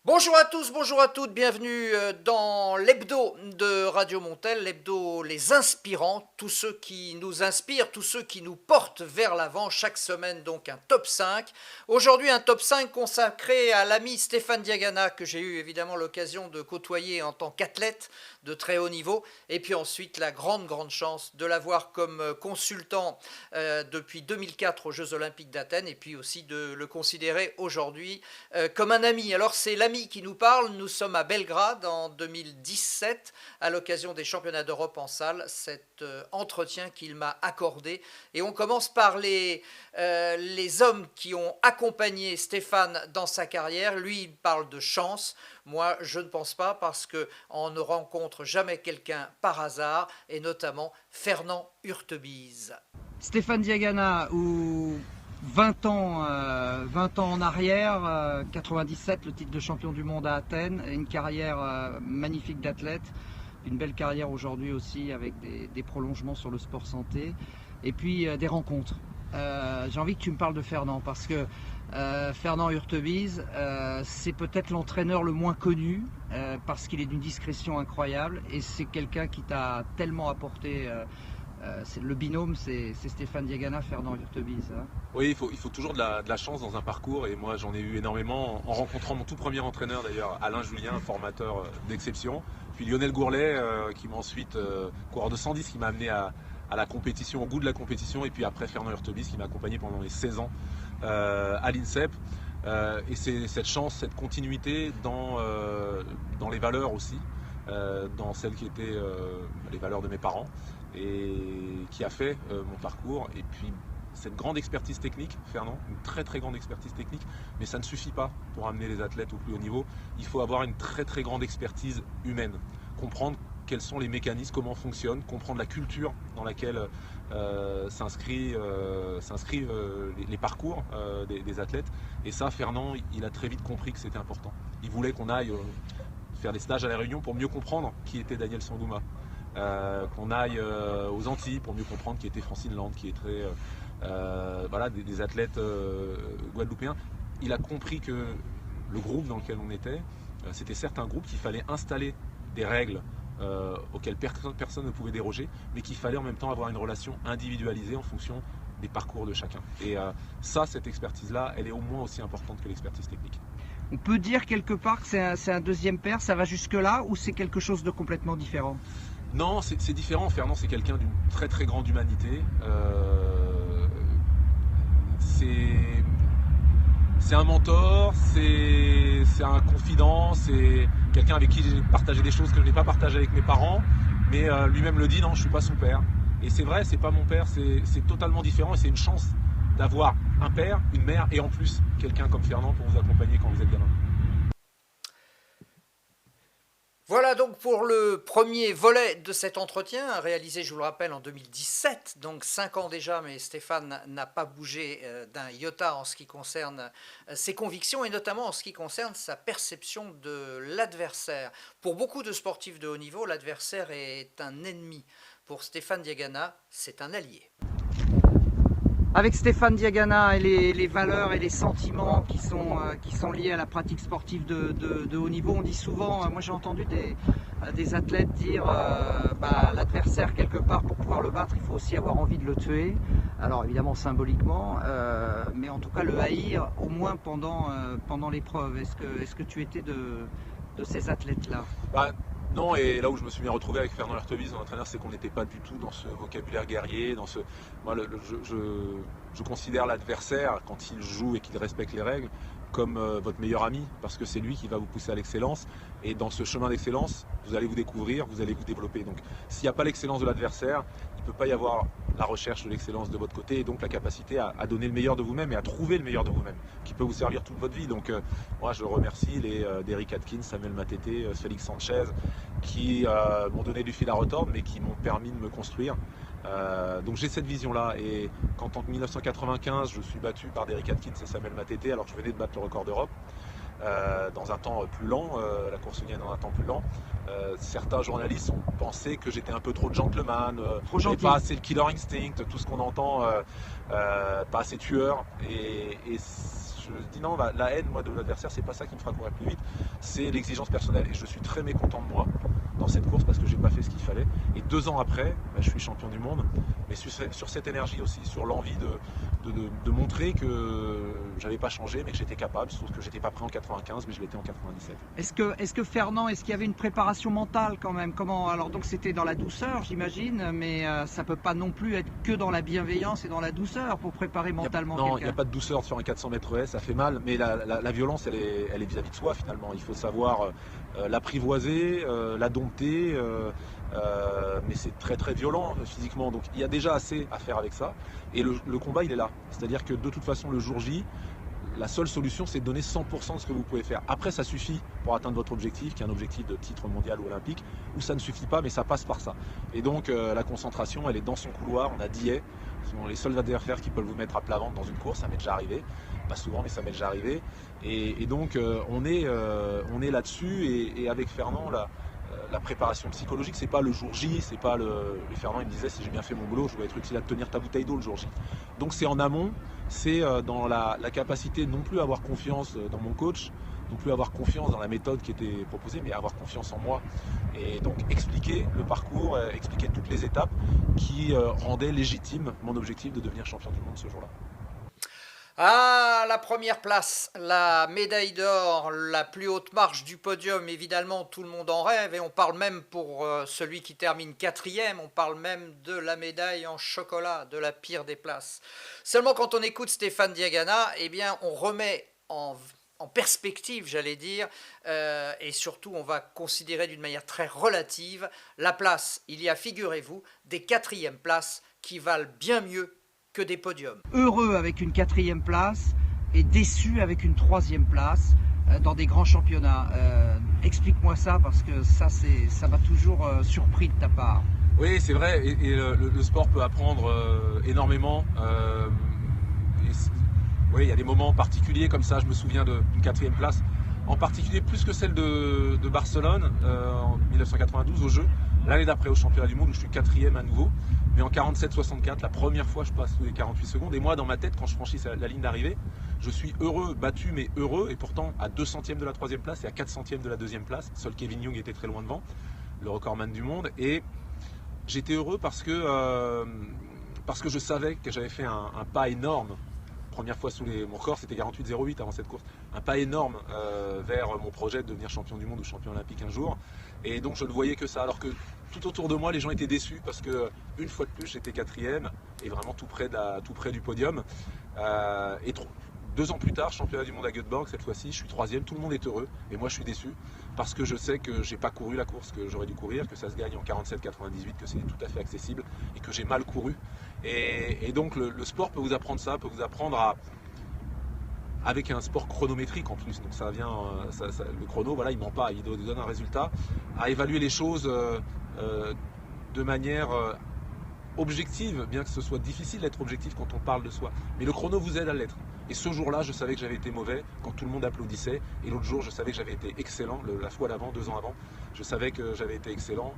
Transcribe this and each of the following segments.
Bonjour à tous, bonjour à toutes, bienvenue dans l'hebdo de Radio Montel, l'hebdo Les Inspirants, tous ceux qui nous inspirent, tous ceux qui nous portent vers l'avant, chaque semaine donc un top 5. Aujourd'hui un top 5 consacré à l'ami Stéphane Diagana que j'ai eu évidemment l'occasion de côtoyer en tant qu'athlète de très haut niveau et puis ensuite la grande chance de l'avoir comme consultant depuis 2004 aux Jeux Olympiques d'Athènes et puis aussi de le considérer aujourd'hui comme un ami. Alors c'est l'ami qui nous parle, nous sommes à Belgrade en 2017 à l'occasion des championnats d'Europe en salle, cet entretien qu'il m'a accordé et on commence par les hommes qui ont accompagné Stéphane dans sa carrière. Lui il parle de chance, moi je ne pense pas parce qu'on ne rencontre jamais quelqu'un par hasard et notamment Fernand Hurtebise. Stéphane Diagana, ou 20 ans en arrière, 97, le titre de champion du monde à Athènes, une carrière magnifique d'athlète, une belle carrière aujourd'hui aussi avec des prolongements sur le sport santé, et puis des rencontres. J'ai envie que tu me parles de Fernand parce que Fernand Hurtebise, c'est peut-être l'entraîneur le moins connu parce qu'il est d'une discrétion incroyable et c'est quelqu'un qui t'a tellement apporté. Le binôme, c'est Stéphane Diagana, Fernand Hurtebise. Hein. Oui, il faut toujours de la chance dans un parcours et moi j'en ai eu énormément en rencontrant mon tout premier entraîneur d'ailleurs, Alain Julien, formateur d'exception, puis Lionel Gourlet qui m'a ensuite, coureur de 110, qui m'a amené à la compétition, au goût de la compétition, et puis après Fernand Hurtebise qui m'a accompagné pendant les 16 ans à l'INSEP. Et c'est cette chance, cette continuité dans les valeurs aussi, dans celles qui étaient les valeurs de mes parents et qui a fait mon parcours. Et puis cette grande expertise technique, Fernand, une très grande expertise technique, mais ça ne suffit pas pour amener les athlètes au plus haut niveau. Il faut avoir une très grande expertise humaine, comprendre quels sont les mécanismes, comment fonctionnent, comprendre la culture dans laquelle s'inscrivent les parcours des athlètes. Et ça, Fernand, il a très vite compris que c'était important. Il voulait qu'on aille faire des stages à La Réunion pour mieux comprendre qui était Daniel Sandouma. Qu'on aille aux Antilles pour mieux comprendre qui était Francine Land, qui est voilà, des athlètes guadeloupéens. Il a compris que le groupe dans lequel on était, c'était certes un groupe qu'il fallait installer des règles auxquelles personne ne pouvait déroger, mais qu'il fallait en même temps avoir une relation individualisée en fonction des parcours de chacun. Et cette expertise-là, elle est au moins aussi importante que l'expertise technique. On peut dire quelque part que c'est un deuxième père, ça va jusque-là, ou c'est quelque chose de complètement différent? Non, c'est différent. Fernand, c'est quelqu'un d'une très grande humanité. C'est un mentor, c'est un confident, c'est quelqu'un avec qui j'ai partagé des choses que je n'ai pas partagées avec mes parents, mais lui-même le dit, non, je ne suis pas son père. Et c'est vrai, c'est pas mon père, c'est totalement différent et c'est une chance d'avoir un père, une mère et en plus quelqu'un comme Fernand pour vous accompagner quand vous êtes gamin. Voilà donc pour le premier volet de cet entretien, réalisé, je vous le rappelle, en 2017, donc 5 ans déjà, mais Stéphane n'a pas bougé d'un iota en ce qui concerne ses convictions et notamment en ce qui concerne sa perception de l'adversaire. Pour beaucoup de sportifs de haut niveau, l'adversaire est un ennemi. Pour Stéphane Diagana, c'est un allié. Avec Stéphane Diagana et les valeurs et les sentiments qui sont liés à la pratique sportive de haut niveau, on dit souvent, moi j'ai entendu des athlètes dire l'adversaire quelque part pour pouvoir le battre il faut aussi avoir envie de le tuer, alors évidemment symboliquement, mais en tout cas le haïr au moins pendant l'épreuve. Est-ce que tu étais de ces athlètes-là? Non, et là où je me suis bien retrouvé avec Fernand Hurtebise, mon entraîneur, c'est qu'on n'était pas du tout dans ce vocabulaire guerrier, Moi, je considère l'adversaire, quand il joue et qu'il respecte les règles, comme votre meilleur ami, parce que c'est lui qui va vous pousser à l'excellence, et dans ce chemin d'excellence, vous allez vous découvrir, vous allez vous développer. Donc s'il n'y a pas l'excellence de l'adversaire, il ne peut pas y avoir la recherche de l'excellence de votre côté, et donc la capacité à donner le meilleur de vous-même et à trouver le meilleur de vous-même, qui peut vous servir toute votre vie. Donc moi je remercie les Derrick Atkins, Samuel Matete, Félix Sanchez, qui m'ont donné du fil à retordre, mais qui m'ont permis de me construire. Donc j'ai cette vision-là, et quand en 1995 je suis battu par Derrick Atkins et Samuel Matete, alors que je venais de battre le record d'Europe, dans un temps plus lent, la course unienne dans un temps plus lent, certains journalistes ont pensé que j'étais un peu trop gentleman, pas assez le killer instinct, tout ce qu'on entend, pas assez tueur, et je dis non, la haine moi de l'adversaire, c'est pas ça qui me fera courir plus vite, c'est l'exigence personnelle. Et je suis très mécontent de moi dans cette course parce que j'ai pas fait ce qu'il fallait. Et 2 ans après, je suis champion du monde, mais sur cette énergie aussi, sur l'envie de montrer que j'avais pas changé, mais que j'étais capable, sauf que j'étais pas prêt en 95, mais je l'étais en 97. Est-ce que Fernand, est-ce qu'il y avait une préparation mentale quand même? Comment, alors donc c'était dans la douceur, j'imagine, mais ça peut pas non plus être que dans la bienveillance et dans la douceur pour préparer mentalement quelqu'un. Non, il n'y a pas de douceur sur un 400 mètres S, ça fait mal, mais la violence, elle est vis-à-vis de soi finalement. Il faut savoir l'apprivoiser, la dompter, mais c'est très très violent physiquement. Donc il y a déjà assez à faire avec ça. Et le combat, il est là. C'est-à-dire que de toute façon, le jour J, la seule solution, c'est de donner 100% de ce que vous pouvez faire. Après, ça suffit pour atteindre votre objectif, qui est un objectif de titre mondial ou olympique, ou ça ne suffit pas, mais ça passe par ça. Et donc, la concentration, elle est dans son couloir. On a Dillet, ce sont les seuls adversaires qui peuvent vous mettre à plat ventre dans une course. Ça m'est déjà arrivé. Pas souvent, mais ça m'est déjà arrivé. Et donc, on est là-dessus. Et avec Fernand, la préparation psychologique, c'est pas le jour J, c'est pas et Fernand, il me disait, si j'ai bien fait mon boulot, je dois être utile à tenir ta bouteille d'eau le jour J. Donc c'est en amont, c'est dans la capacité non plus à avoir confiance dans mon coach, non plus avoir confiance dans la méthode qui était proposée, mais avoir confiance en moi. Et donc expliquer le parcours, expliquer toutes les étapes qui rendaient légitime mon objectif de devenir champion du monde ce jour-là. Ah, la première place, la médaille d'or, la plus haute marche du podium, évidemment, tout le monde en rêve, et on parle même pour celui qui termine 4e, on parle même de la médaille en chocolat, de la pire des places. Seulement quand on écoute Stéphane Diagana, eh bien, on remet en perspective, j'allais dire, et surtout on va considérer d'une manière très relative la place. Il y a, figurez-vous, des 4e places qui valent bien mieux que des podiums. Heureux avec une 4e place et déçu avec une 3e place dans des grands championnats. Explique-moi ça parce que ça m'a toujours surpris de ta part. Oui, c'est vrai, et le sport peut apprendre énormément. Oui, il y a des moments particuliers comme ça, je me souviens d'une 4e place, en particulier plus que celle de Barcelone en 1992 au jeu. L'année d'après au championnat du monde où je suis 4e à nouveau, mais en 47-64, la première fois je passe sous les 48 secondes, et moi dans ma tête quand je franchis la ligne d'arrivée, je suis heureux, battu mais heureux, et pourtant à 2 centièmes de la 3e place et à 4 centièmes de la 2e place, seul Kevin Young était très loin devant, le recordman du monde, et j'étais heureux parce que je savais que j'avais fait un pas énorme. Première fois sous mon record, c'était 48,08 avant cette course. Un pas énorme vers mon projet de devenir champion du monde ou champion olympique un jour. Et donc je ne voyais que ça. Alors que tout autour de moi, les gens étaient déçus parce que une fois de plus, j'étais 4e et vraiment tout près du podium. Et 2 ans plus tard, championnat du monde à Göteborg, cette fois-ci, je suis 3e. Tout le monde est heureux et moi je suis déçu parce que je sais que j'ai pas couru la course que j'aurais dû courir, que ça se gagne en 47,98, que c'est tout à fait accessible et que j'ai mal couru. Et donc le sport peut vous apprendre ça, peut vous apprendre avec un sport chronométrique en plus, donc ça vient, le chrono, voilà, il ment pas, il donne un résultat, à évaluer les choses de manière objective, bien que ce soit difficile d'être objectif quand on parle de soi. Mais le chrono vous aide à l'être. Et ce jour-là, je savais que j'avais été mauvais quand tout le monde applaudissait. Et l'autre jour, je savais que j'avais été excellent, la fois d'avant, 2 ans avant. Je savais que j'avais été excellent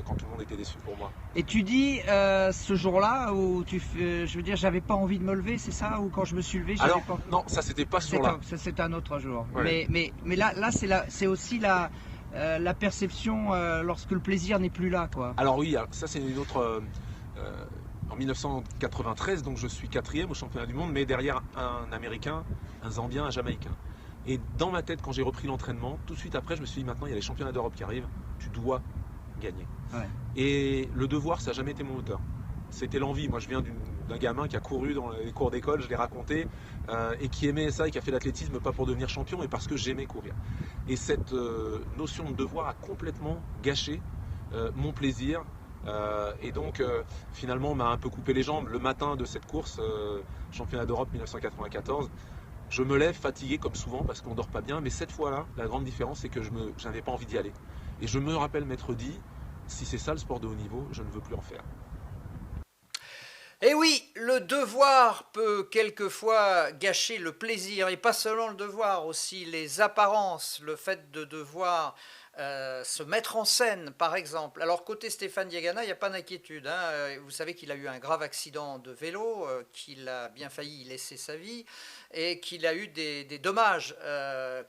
quand tout le monde était déçu pour moi. Et tu dis ce jour-là où je veux dire, j'avais pas envie de me lever, c'est ça? Ou quand je me suis levé, j'avais pas... Non, ça c'était pas ce jour-là. C'était un autre jour. Ouais. Mais là c'est aussi la perception lorsque le plaisir n'est plus là, quoi. Alors oui, ça c'est une autre... en 1993, donc je suis 4e au championnat du monde, mais derrière un Américain, un Zambien, un Jamaïcain. Et dans ma tête, quand j'ai repris l'entraînement, tout de suite après, je me suis dit, maintenant il y a les championnats d'Europe qui arrivent, tu dois gagner. Ouais. Et le devoir, ça n'a jamais été mon moteur. C'était l'envie. Moi, je viens d'un gamin qui a couru dans les cours d'école, je l'ai raconté, et qui aimait ça et qui a fait l'athlétisme, pas pour devenir champion, mais parce que j'aimais courir. Et cette notion de devoir a complètement gâché mon plaisir. Et donc finalement on m'a un peu coupé les jambes le matin de cette course, championnat d'Europe 1994. Je me lève fatigué comme souvent parce qu'on dort pas bien, mais cette fois-là, la grande différence c'est que je n'avais pas envie d'y aller. Et je me rappelle m'être dit, si c'est ça le sport de haut niveau, je ne veux plus en faire. Et oui, le devoir peut quelquefois gâcher le plaisir, et pas seulement le devoir, aussi les apparences, le fait de devoir se mettre en scène, par exemple. Alors, côté Stéphane Diagana, il n'y a pas d'inquiétude, hein. Vous savez qu'il a eu un grave accident de vélo, qu'il a bien failli y laisser sa vie, et qu'il a eu des dommages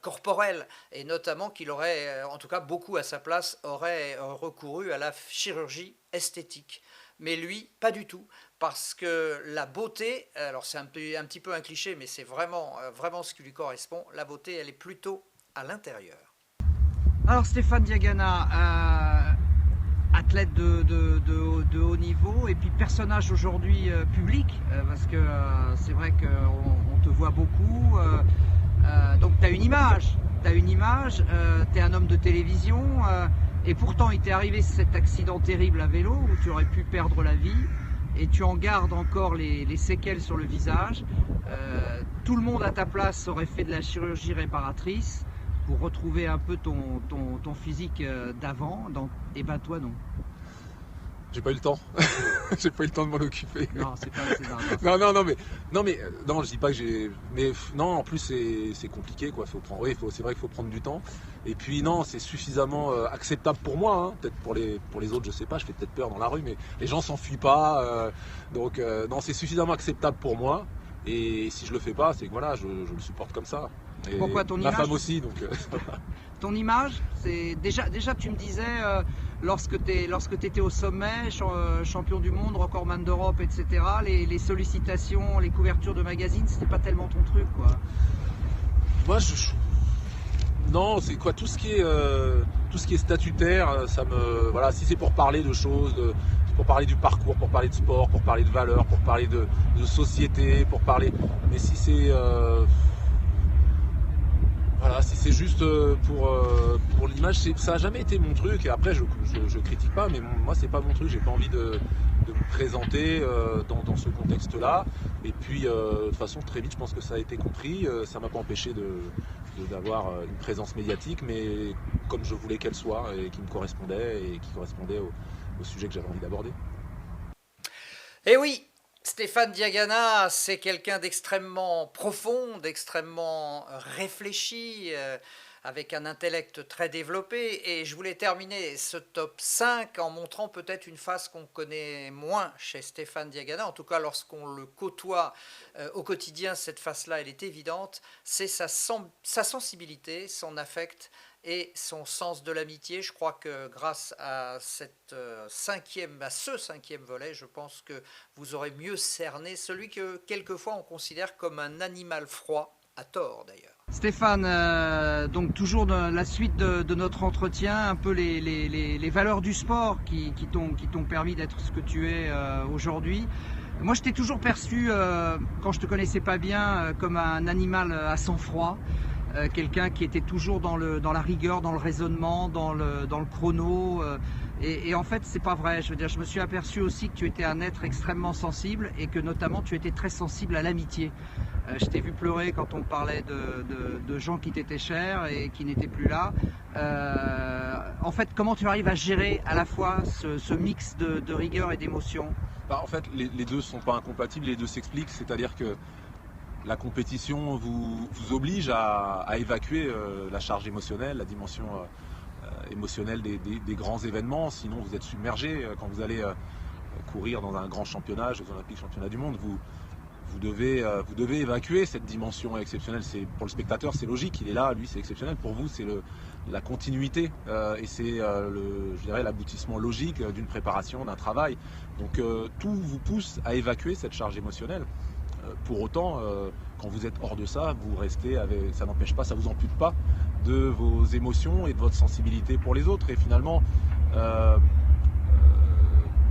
corporels, et notamment qu'il aurait, en tout cas beaucoup à sa place, aurait recouru à la chirurgie esthétique. Mais lui, pas du tout, parce que la beauté, alors c'est un petit peu un cliché, mais c'est vraiment ce qui lui correspond, la beauté, elle est plutôt à l'intérieur. Alors Stéphane Diagana, athlète de haut niveau et puis personnage aujourd'hui public, parce que c'est vrai qu'on te voit beaucoup, donc tu as une image, tu es un homme de télévision, et pourtant il t'est arrivé cet accident terrible à vélo où tu aurais pu perdre la vie, et tu en gardes encore les séquelles sur le visage. Tout le monde à ta place aurait fait de la chirurgie réparatrice pour retrouver un peu ton physique d'avant, et ben toi non. J'ai pas eu le temps. J'ai pas eu le temps de m'en occuper. Non, c'est pas assez non, je dis pas que j'ai. Mais non, en plus c'est compliqué quoi. Faut prendre. Oui, c'est vrai qu'il faut prendre du temps. Et puis non, c'est suffisamment acceptable pour moi. Hein. Peut-être pour les autres, je sais pas. Je fais peut-être peur dans la rue, mais les gens s'enfuient pas. Donc non, c'est suffisamment acceptable pour moi. Et si je le fais pas, c'est que voilà, je le supporte comme ça. Et pourquoi ton ma image femme aussi, donc. Ton image, c'est déjà tu me disais lorsque tu étais au sommet, champion du monde, recordman d'Europe, etc. Les sollicitations, les couvertures de magazines, c'était pas tellement ton truc, quoi. Moi, non, c'est quoi tout ce qui est statutaire, ça me voilà. Si c'est pour parler de choses, pour parler du parcours, pour parler de sport, pour parler de valeurs, pour parler de société, pour parler. Mais si c'est voilà, si c'est juste pour l'image, ça n'a jamais été mon truc. Et après, je critique pas, mais moi, c'est pas mon truc. J'ai pas envie de me présenter dans ce contexte-là. Et puis, de toute façon, très vite, je pense que ça a été compris. Ça m'a pas empêché d'avoir une présence médiatique, mais comme je voulais qu'elle soit et qui me correspondait et qui correspondait au sujet que j'avais envie d'aborder. Et oui, Stéphane Diagana, c'est quelqu'un d'extrêmement profond, d'extrêmement réfléchi, avec un intellect très développé. Et je voulais terminer ce top 5 en montrant peut-être une face qu'on connaît moins chez Stéphane Diagana. En tout cas, lorsqu'on le côtoie au quotidien, cette face-là, elle est évidente. C'est sa sensibilité, son affect et son sens de l'amitié. Je crois que grâce à ce cinquième volet, je pense que vous aurez mieux cerné celui que quelquefois on considère comme un animal froid, à tort d'ailleurs. Stéphane, donc toujours dans la suite de notre entretien, un peu les valeurs du sport qui t'ont permis d'être ce que tu es aujourd'hui. Moi je t'ai toujours perçu, quand je te connaissais pas bien, comme un animal à sang-froid. Quelqu'un qui était toujours dans la rigueur, dans le raisonnement, dans le chrono. Et en fait, c'est pas vrai. Je veux dire, je me suis aperçu aussi que tu étais un être extrêmement sensible et que notamment tu étais très sensible à l'amitié. Je t'ai vu pleurer quand on parlait de gens qui t'étaient chers et qui n'étaient plus là. En fait, comment tu arrives à gérer à la fois ce mix de rigueur et d'émotion? En fait, les deux ne sont pas incompatibles, les deux s'expliquent. C'est-à-dire que la compétition vous oblige à évacuer la charge émotionnelle, la dimension émotionnelle des grands événements. Sinon, vous êtes submergé. Quand vous allez courir dans un grand championnat, Jeux Olympiques, Championnat du Monde, vous devez évacuer cette dimension exceptionnelle. Pour le spectateur, c'est logique, il est là, lui, c'est exceptionnel. Pour vous, c'est la continuité et c'est je dirais l'aboutissement logique d'une préparation, d'un travail. Donc tout vous pousse à évacuer cette charge émotionnelle. Pour autant, quand vous êtes hors de ça, vous restez ça n'empêche pas, ça vous ampute pas de vos émotions et de votre sensibilité pour les autres. Et finalement,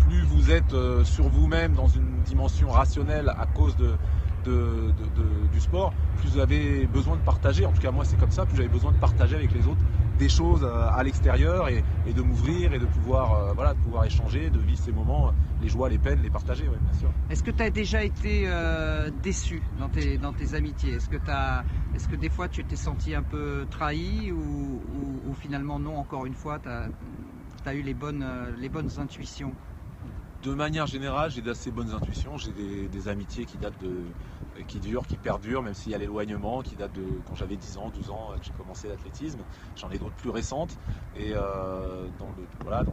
plus vous êtes sur vous-même dans une dimension rationnelle à cause du sport, plus vous avez besoin de partager. En tout cas, moi, c'est comme ça. Plus j'avais besoin de partager avec les autres des choses à l'extérieur et de m'ouvrir et de pouvoir échanger, de vivre ces moments, les joies, les peines, les partager, ouais, bien sûr. Est-ce que tu as déjà été déçu dans tes amitiés? Est-ce que des fois tu t'es senti un peu trahi ou finalement non, encore une fois, tu as eu les bonnes intuitions? De manière générale, j'ai d'assez bonnes intuitions. J'ai des amitiés qui durent, qui perdurent, même s'il y a l'éloignement, qui date de quand j'avais 10 ans, 12 ans, que j'ai commencé l'athlétisme. J'en ai d'autres plus récentes. Et dans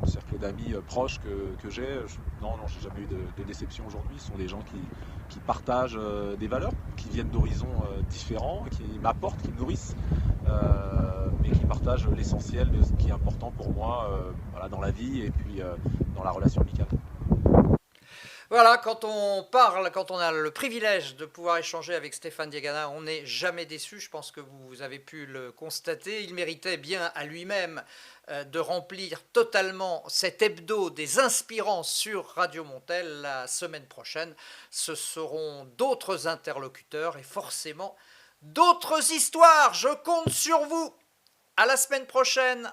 le cercle d'amis proches que j'ai, non, j'ai jamais eu de déception aujourd'hui. Ce sont des gens qui partagent des valeurs, qui viennent d'horizons différents, qui m'apportent, qui me nourrissent, mais qui partagent l'essentiel de ce qui est important pour moi dans la vie et puis dans la relation amicale. Voilà, quand on a le privilège de pouvoir échanger avec Stéphane Diagana, on n'est jamais déçu. Je pense que vous avez pu le constater. Il méritait bien à lui-même de remplir totalement cet hebdo des inspirants sur Radio Montel. La semaine prochaine, ce seront d'autres interlocuteurs et forcément d'autres histoires. Je compte sur vous. À la semaine prochaine.